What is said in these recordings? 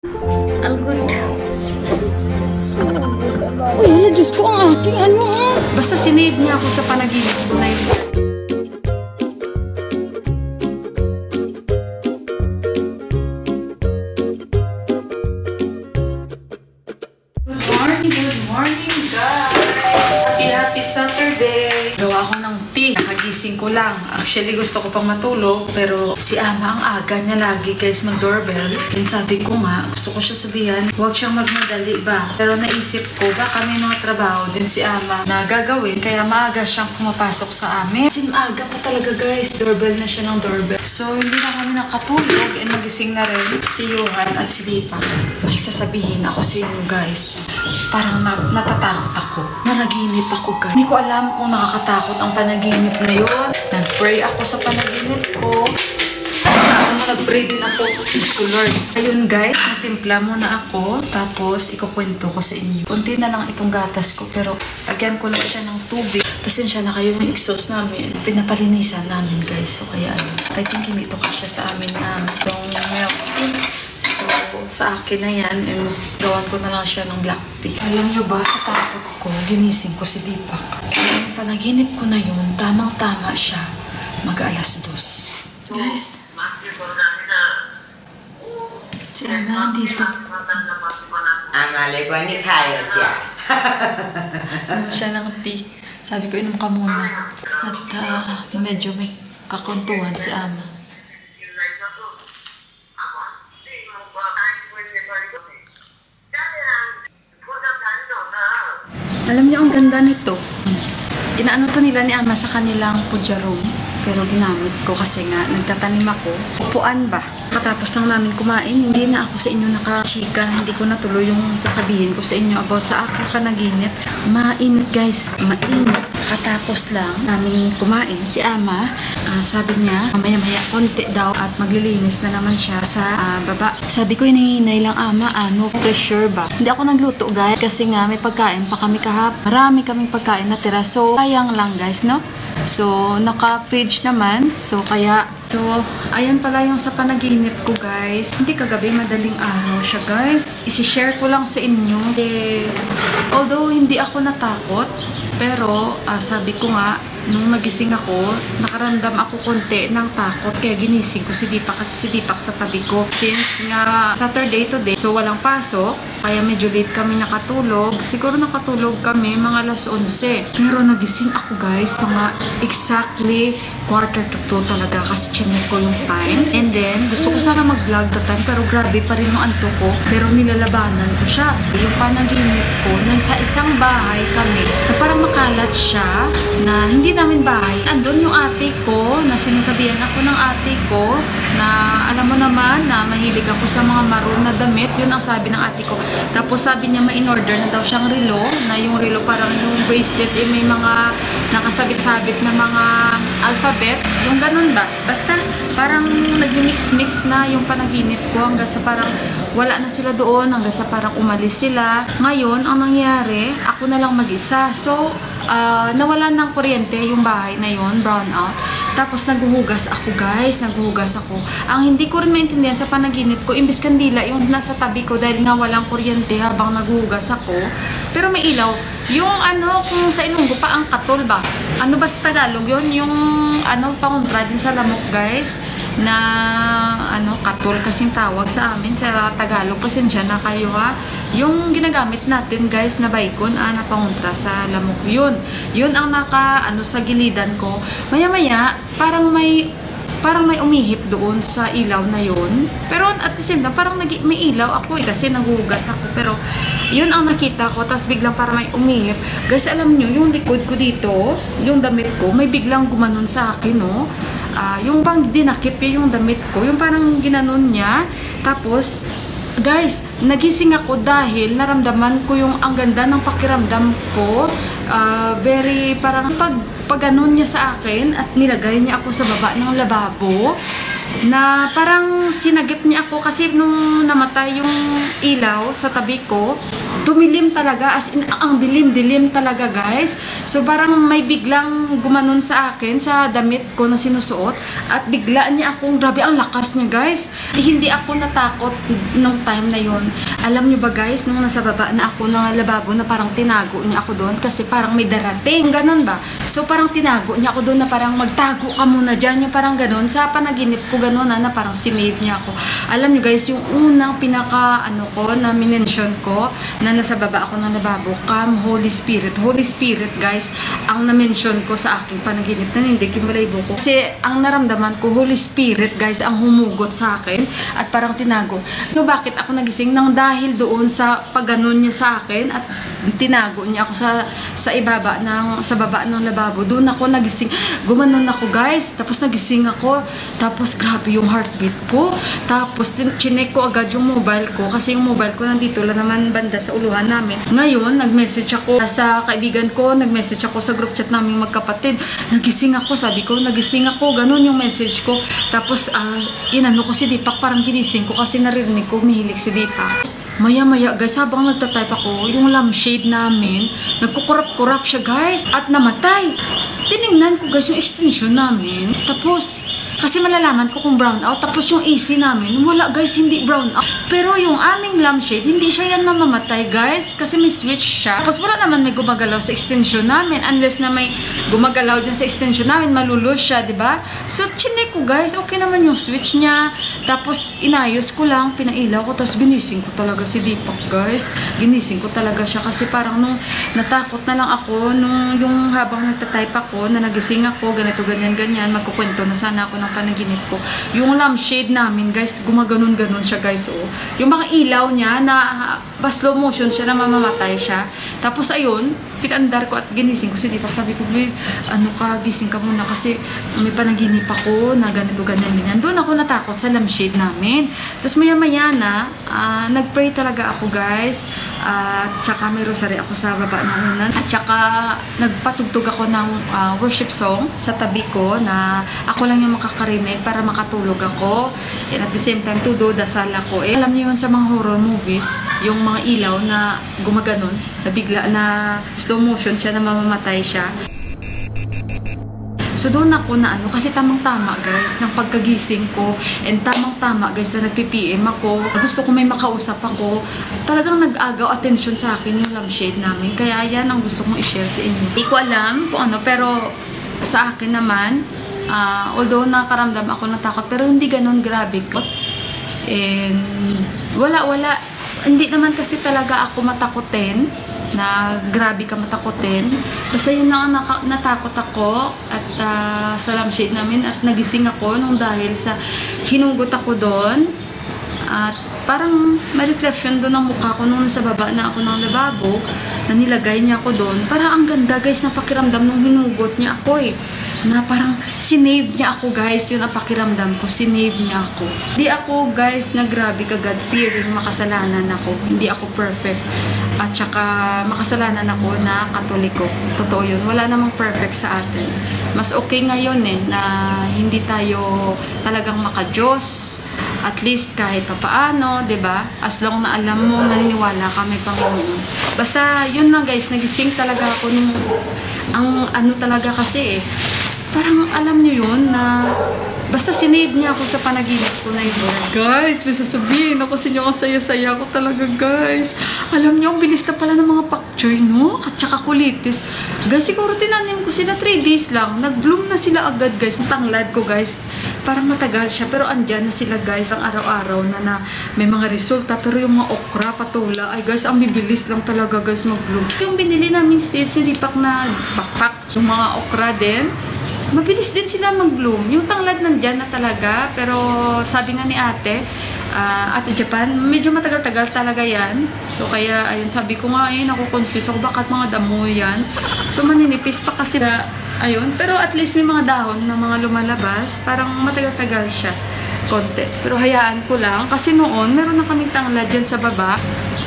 Ang good. Uy, hala, Diyos ko, ang aking ano ha. Basta sinave niya ako sa panaginip ko na yun. Good morning guys! Happy Saturday! Gawa ko ng tea. Nakagising ko lang. Actually, gusto ko pang matulog. Pero si Ama ang aga niya lagi guys mag-doorbell. And sabi ko nga, gusto ko siya sabihan, huwag siyang magmadali ba? Pero naisip ko, baka may mga trabaho din si Ama na gagawin. Kaya maaga siyang pumapasok sa amin. Kasi maaga pa talaga guys. Doorbell na siya ng doorbell. So, hindi na kami nakatulog. And nagising na rin si Johan at si Lipa. May sasabihin ako sa inyo guys. Parang natatakot ako. Nanaginip ako guys. Hindi ko alam kung nakakatakot ang panaginip na yun. Nag-pray ako sa panaginip ko. Nag-pray din ako. Diyos ko Lord. Ayun guys, nagtimpla muna ako. Tapos, ikukwento ko sa inyo. Kunti na lang itong gatas ko. Pero, lagyan ko lang siya ng tubig. Pasensya na kayo yung exhaust namin. Pinapalinisan namin guys. So, kaya ano. I think hindi ito kasya sa amin na itong milk tea. So, sa akin na yan, and gawan ko na lang siya ng black tea. Alam nyo ba, sa takot ko, ginising ko si Deepak. Yung panaginip ko na yun, tamang-tama siya, mag-alas 2. Guys, si Ama nandito. Amale ko ni kaya siya. Inom siya ng tea. Sabi ko, inom ka muna. At medyo may kakuntuhan si Ama. Alam niyo, ang ganda nito. Inaano to nila ni Ama sa kanilang puja room. Pero ginamit ko kasi nga, nagtatanim ako. Upuan ba? Katapos lang namin kumain, hindi na ako sa inyo nakachika. Hindi ko natuloy yung sasabihin ko sa inyo about sa aking panaginip. Mainit guys, mainit. Katapos lang namin kumain, si Ama, sabi niya, maya-maya konti daw at maglilinis na naman siya sa baba. Sabi ko, hinihinay lang Ama, no pressure ba? Hindi ako nagluto guys, kasi nga may pagkain pa kami kahap. Marami kaming pagkain na tira, so sayang lang guys, no? So, naka-fridge naman. So, ayan pala yung sa panaginip ko, guys. Hindi kagabi, madaling araw siya, guys. Isi-share ko lang sa inyo. Although, hindi ako natakot, pero, sabi ko nga, nung nagising ako, nakaramdam ako konti ng takot. Kaya ginising ko si Deepak kasi si Deepak sa tabi ko. Since nga Saturday today, so walang pasok, kaya medyo late kami nakatulog. Siguro nakatulog kami mga alas 11. Pero nagising ako guys, mga exactly 1:45 talaga kasi chinek ko yung time. And then, gusto ko sana mag-vlog that time pero grabe pa rin yung antok ko. Pero nilalabanan ko siya. Yung panaginip ko, nasa isang bahay kami na parang makalat siya na hindi namin bahay. Andun yung ate ko na sinasabihan ako ng ate ko na alam mo naman na mahilig ako sa mga maroon na damit. Yun ang sabi ng ate ko. Tapos sabi niya ma-in-order na daw siyang relo, na yung relo parang yung bracelet may mga nakasabit-sabit na mga alphabets. Yung ganun ba? Basta parang nag-mix-mix na yung panaginip ko hanggat sa parang wala na sila doon, hanggat sa parang umalis sila. Ngayon, ang nangyari, ako na lang mag-isa. So, nawalan ng kuryente yung bahay na yun, brown out. Tapos naghuhugas ako guys, naghuhugas ako. Ang hindi ko rin maintindihan sa panaginip ko, imbis kandila yung nasa tabi ko dahil nga walang kuryente habang naghuhugas ako. Pero may ilaw. Yung ano, kung sa Ilonggo pa ang katol ba? Ano ba sa Tagalog yun? Yung ano, pangontra din sa lamok guys. Na ano, katol kasing tawag sa amin sa Tagalog. Pasensya na kayo ha. Yung ginagamit natin guys na baikon, na pangontra sa lamok yun. Yun ang naka ano sa gilidan ko. Maya-maya parang may umihip doon sa ilaw na yun. Pero at the same time, parang may ilaw ako kasi naghuhugas ako. Pero yun ang nakita ko. Tapos biglang parang may umihip. Guys, alam nyo, yung likod ko dito, yung damit ko, may biglang gumanon sa akin, no? Yung bang dinakip yung damit ko, yung parang ginanon niya. Tapos, guys, nagising ako dahil naramdaman ko yung ang ganda ng pakiramdam ko. Very parang pag ganun niya sa akin at nilagay niya ako sa baba ng lababo na parang sinagip niya ako kasi nung namatay yung ilaw sa tabi ko. Dumilim talaga, as in, ang dilim-dilim talaga guys. So parang may biglang gumanon sa akin sa damit ko na sinusuot at bigla niya akong, grabe ang lakas niya guys. Hindi ako natakot nung time na yon. Alam niyo ba guys, nung nasa baba na ako ng lababo na parang tinago niya ako doon kasi parang may darating, ganun ba? So parang tinago niya ako doon na parang magtago ka muna dyan, yung parang ganun. Sa panaginip ko ganun na parang sinave niya ako. Alam niyo guys, yung unang pinaka ko na minention ko na nasa baba ako ng lababo, come Holy Spirit. Holy Spirit guys, ang na-mention ko sa aking panaginip, nanindig yung balahibo ko. Kasi ang naramdaman ko, Holy Spirit guys, ang humugot sa akin at parang tinago. No, bakit ako nagising? Nang dahil doon sa pagganon niya sa akin at tinago niya ako sa ibaba sa baba ng lababo. Doon ako nagising. Gumanon ako guys. Tapos nagising ako. Tapos grabe yung heartbeat ko. Tapos chinek ko agad yung mobile ko kasi yung mobile ko nandito lang naman banda sa uluhan namin. Ngayon, nag-message ako sa kaibigan ko, nag-message ako sa group chat namin magkapatid. Nagising ako, sabi ko, nagising ako. Ganun yung message ko. Tapos, inano ko si Deepak, parang ginising ko kasi narinig ko, umihilig si Deepak. Maya-maya guys, habang nagtatype ako, yung lampshade namin, nagkukurap-kurap siya guys, at namatay. Tinignan ko guys yung extension namin. Tapos, kasi malalaman ko kung brown out. Tapos yung AC namin, wala guys, hindi brown out. Pero yung aming lampshade, hindi siya yan mamamatay guys. Kasi may switch siya. Tapos wala naman may gumagalaw sa extension namin. Unless na may gumagalaw dyan sa extension namin, malulus siya, diba? So, chinek ko guys, okay naman yung switch niya. Tapos inayos ko lang, pinailaw ko. Tapos ginising ko talaga si Deepak guys. Ginising ko talaga siya. Kasi parang nung natakot na lang ako, nung yung habang nagtatype ako, na nagising ako, ganito, ganyan, ganyan, magkukwento na sana ako ng panaginip ko. Yung lampshade namin guys, gumaganon-ganon siya guys. Oh. Yung mga ilaw niya na slow motion siya na mamamatay siya. Tapos ayun, pinandar ko at ginising ko si Deepak. Sabi ko, babe, ano ka, gising ka muna kasi may panaginip ako na ganito, ganyan, ganyan. Doon ako natakot sa lampshade namin. Tapos maya-maya na, nagpray talaga ako guys. At saka may rosary ako sa baba ng unan. At saka nagpatugtog ako ng worship song sa tabi ko na ako lang yung makakarinig para makatulog ako. And at the same time, tudo, dasal ako. Alam niyo yun sa mga horror movies, yung mga ilaw na gumaganon, na bigla na slow motion siya, na mamamatay siya. So doon ako na kasi tamang-tama guys, ng pagkagising ko, and tamang-tama guys na nagpi-PM ako. Gusto ko may makausap ako. Talagang nag-agaw attention sa akin yung lampshade namin. Kaya yan ang gusto kong i-share sa inyo. Hindi ko alam kung ano, pero sa akin naman, although nakaramdam ako ng takot, pero hindi ganun grabe ko. And wala. Hindi naman kasi talaga ako matakotin na grabe ka matakotin. Basta yun lang natakot ako at sa lampshade namin at nagising ako nung dahil sa hinugot ako doon at parang may reflection doon ang mukha ko nung nasa baba na ako ng lababo na nilagay niya ako doon. Parang ang ganda guys na pakiramdam nung hinugot niya ako na parang sinave niya ako guys, yun ang pakiramdam ko, sinave niya ako. Hindi ako guys na grabe ka God fearing, makasalanan ako, hindi ako perfect. At saka makasalanan ako na Katoliko. Totoo yun, wala namang perfect sa atin. Mas okay ngayon na hindi tayo talagang maka-Diyos. At least kahit papaano, 'di ba? As long na alam mo, naniniwala ka may Panginoon. Basta yun lang guys, nagising talaga ako nung ang talaga kasi parang alam niyo yun na basta sinave niya ako sa panaginip ko na yun. Guys, may sasabihin ako sa inyo, saya-saya ko talaga guys. Alam niyo, ang bilis na pala ng mga pakchoy, no? At saka kulitis. Guys, siguro tinanim ko sila 3 days lang. Nag-bloom na sila agad guys. Tanglad ko guys. Parang matagal siya, pero andyan na sila guys. Ang araw-araw na may mga resulta. Pero yung mga okra, patula, ay guys, ang bibilis lang talaga guys mag-bloom. Yung binili namin seeds, hindi pak na backpack. Yung mga okra din, mabilis din sila mag-bloom. Yung tanglad nandyan na talaga, pero sabi nga ni Ate Japan, medyo matagal-tagal talaga yan. So kaya, ayun, sabi ko nga, ako-confuse ako, bakit mga damo yan? So maninipis pa kasi ayun, pero at least may mga dahon na mga lumalabas, parang matagal-tagal siya, konti. Pero hayaan ko lang, kasi noon, meron na kaming tanglad dyan sa baba.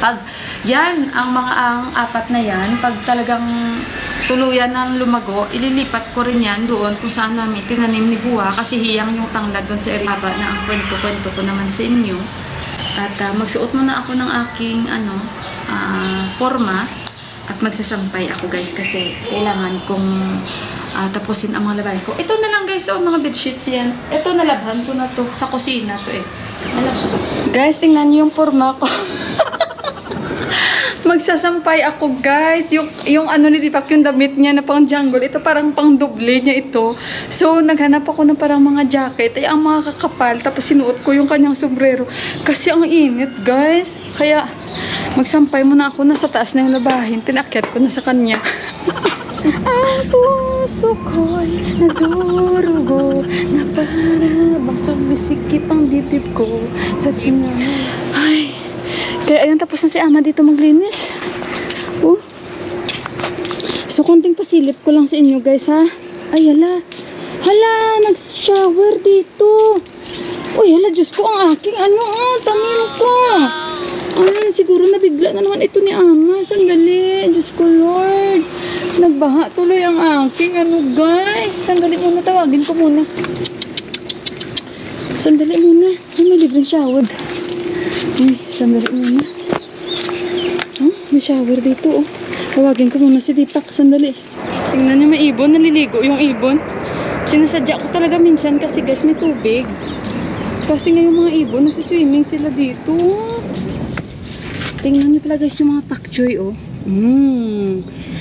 Pag yan, ang 4 na yan, pag talagang tuluyan ng lumago, ililipat ko rin yan doon kung saan namin tinanim ni Buwa kasi hiyang yung tanglad doon sa area na ang kwento-kwento ko naman sa inyo. At magsuot muna ako ng aking forma at magsasampay ako guys kasi kailangan kong tapusin ang mga labahin ko. Ito na lang guys, mga bedsheets yan. Ito nalabhan ko na to sa kusina to eh. Guys, tingnan niyo yung forma ko. Magsasampay ako guys. Yung ano ni Deepak, yung damit niya na pang jungle, ito parang pang doble niya ito. So naghanap ako ng parang mga jacket, ay ang mga kakapal, tapos sinuot ko yung kanyang sombrero. Kasi ang init guys. Kaya magsampay muna ako, nasa taas na yung labahin. Tinakyat ko na sa kanya. Ang puso ko'y nagdurugo na para bang sumisikip ang dibdib ko sa tingnan. Ay, kaya ayun, tapos na si Ama dito maglinis. Oh. So, konting pasilip ko lang sa inyo guys ha. Ay, hala. Hala, nag-shower dito. Uy, hala, Diyos ko, ang aking tanim ko. Ay, siguro nabigla na naman ito ni Ama. Sandali, Diyos ko, Lord. Nagbaha tuloy ang aking guys. Sandali muna, tawagin ko muna. Sandali muna. Ay, may libreng shower. Ay, sandali muna. May shower dito, Tawagin ko muna si Deepak. Sandali. Tingnan niyo, may ibon. Naliligo yung ibon. Sinasadya ko talaga minsan kasi guys, may tubig. Kasi ngayong mga ibon, nasi-swimming sila dito. Tingnan niyo pala guys yung mga pak choy,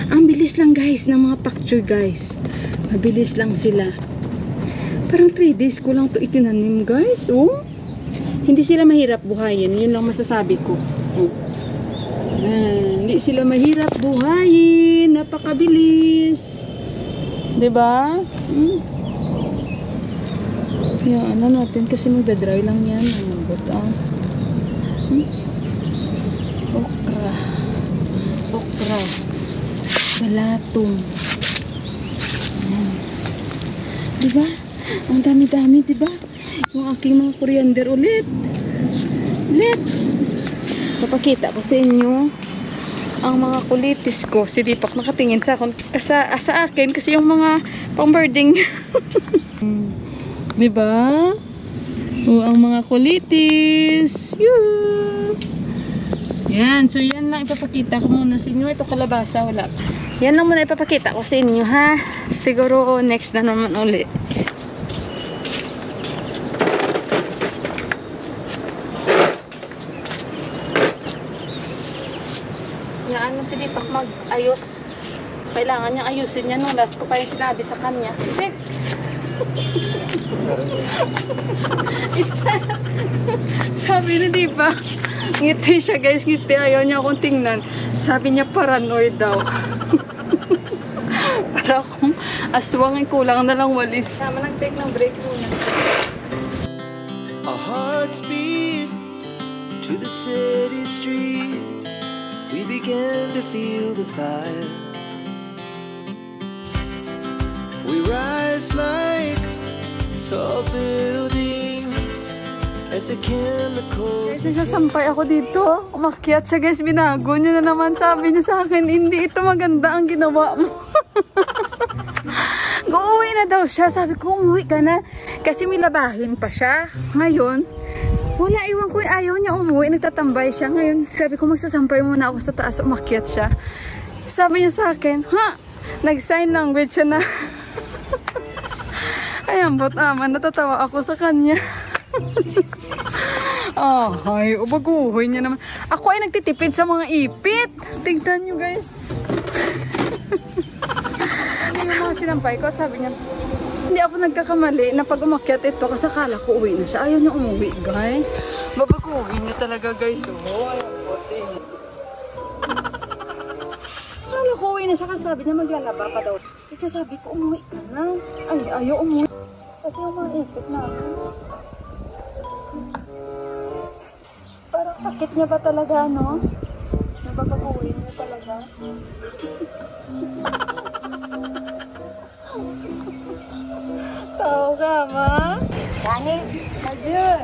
Ang bilis lang guys ng mga pak choy guys. Mabilis lang sila. Parang 3 days ko lang to itinanim guys, Hindi sila mahirap buhayin. Yun lang masasabi ko. Hindi sila mahirap buhayin. Napakabilis. Diba? Yan, natin kasi magdadry lang yan. Okra. Balatong. Diba? Ang dami-dami, diba? Yung aking mga coriander ulit. Papakita ko sa inyo ang mga kulitis ko. Si Deepak nakatingin sa akin kasi yung mga pang-birding. Diba? Ang mga kulitis. Yan. So, yan lang ipapakita ko muna sa inyo. Ito kalabasa, wala. Yan lang muna ipapakita ko sa inyo, ha? Siguro next na naman ulit. Yan, si Deepak mag-ayos. Kailangan niyang ayusin niya. Nung last ko pa yung sinabi sa kanya. Kasi, sabi ni Deepak, ngiti siya guys, ngiti. Ayaw niya akong tingnan. Sabi niya paranoid daw. Para akong aswang, kulang na lang walis. Tama, nag-take ng break muna. Our hearts beat to the city streets. We began to feel the fire. We rise like tall buildings as the chemicals. Guys, nagsasampay ako dito. Umakyat siya guys, binago niya na naman. Sabi niya sa akin, hindi ito maganda ang ginawa mo. Uuwi na daw siya. Sabi ko, umuwi ka na. Kasi may labahin pa siya. Ngayon, wala, iwan ko. Ayaw niya umuwi. Nagtatambay siya. Ngayon, sabi ko, magsasampay muna ako sa taas. Umakyat siya. Sabi niya sa akin, nag-sign language siya na. Ayan, natatawa ako sa kanya. Ay, baguhin niya naman. Ako ay nagtitipid sa mga ipit. Tignan nyo guys. Yung mga sinampay ko, sabi niya, hindi ako nagkakamali na pag umakyat ito kasi akala ko uwi na siya. Ayaw niya umuwi guys. Babaguhin niya talaga guys. Akala ko uwi na siya kasi sabi niya maglalaba pa daw. Kasi sabi ko umuwi ka na. Ay, ayaw umuwi. Kasi yung mga ipit na ako. Parang sakit niya ba talaga, no? Nababaguhin niya talaga. Tao ka, ma? Kani, Ajun.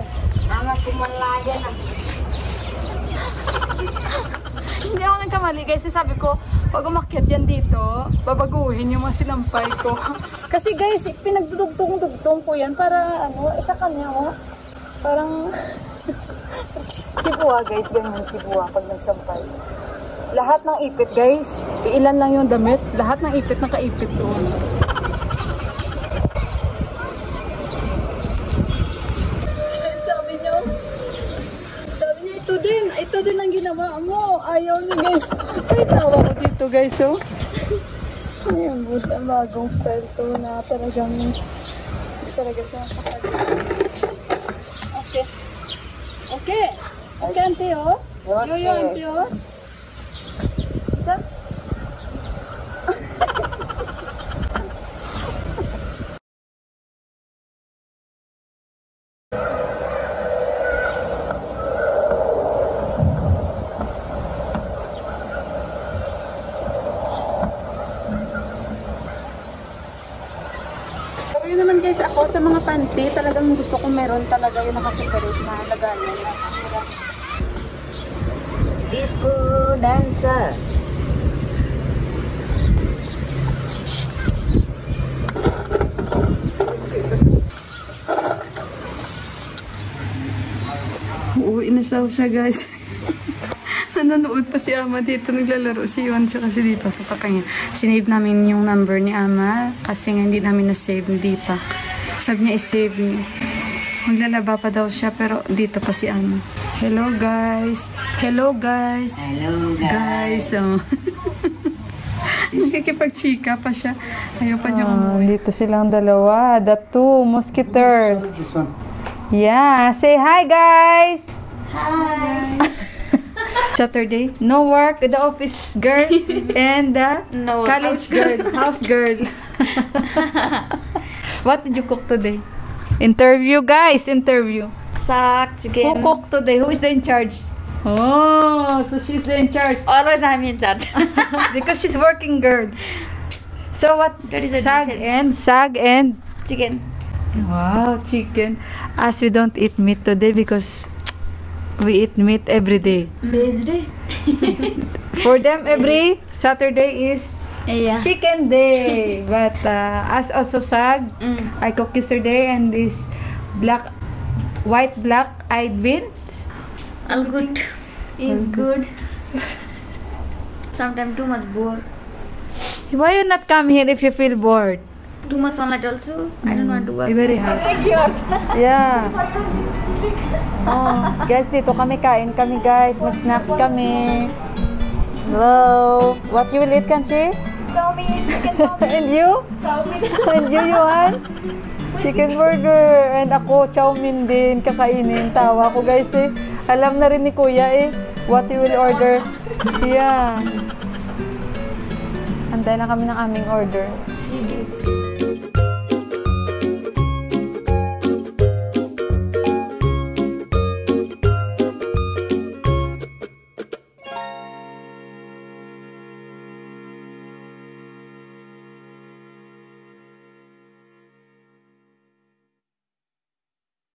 ama kumalaya na. Hindi ako nagkamali guys. Sabi ko, pag umakyat yan dito, babaguhin yung mga sinampay ko. Kasi guys, pinagdudugtong-dugtong ko yan para, sa kanya, Parang, Sibua guys, ganyan sibua pag nagsampay. Lahat ng ipit guys, ilan lang yung damit, lahat ng ipit nakaipit doon. Sabi niyo, ito din ang ginawa mo. Ayaw niyo guys. Ay, tawa ko dito guys, oh. Ayan, buta, bagong style to na talagang, talaga siya kapag. Okay. Okay. Okay, auntie, oh. Yo, auntie, oh. What's up? Pero yun naman guys, ako sa mga panty, talagang gusto ko meron talaga yung nakaseparate na lagayan. Disco dancer. Uuwi na siya guys. Nanonood pa si Ama dito, naglalaro si Yuan siya kasi di pa papakinggan. Sinave namin yung number ni Ama kasi nga hindi namin na-save, hindi pa. Sabi niya i-save niya. Maglalaba pa daw siya pero dito pa si Ama. Hello guys! Hello guys! Hello Guys! Oh. Nakikipag-chika pa siya. Ayaw pa niya umuwi. Dito silang dalawa. The two mosquitoes. Yeah! Say hi guys! Hi! Saturday, no work, the office girl and the college girl, house girl. What did you cook today? Interview guys, interview. Sak, chicken. Who cooked today? Who is the in charge? Oh, so she's the in charge. Always I'm in charge. Because she's working girl. So what? That is a Sag and chicken. wow, chicken. As we don't eat meat today because we eat meat every day. Day. For them, every Saturday is Yeah. chicken day. But as also Sag, I cooked yesterday and this white black-eyed beans. All good. Is good. Sometimes too much bored. Why you not come here if you feel bored? Too much sunlight also. I don't want to work. Very hard. Yeah. Oh, guys, dito kami kain kami guys. Mag-snacks kami. Hello. What you will eat, Kanchi? Chow mein. Chicken chow mein. And you? Chow mein. And you, Yuan? Chicken burger. And ako, chow mein din. Kakainin. Tawa ko guys eh. Alam na rin ni Kuya eh. What you will order. Yeah. Antay na kami ng aming order. Sige.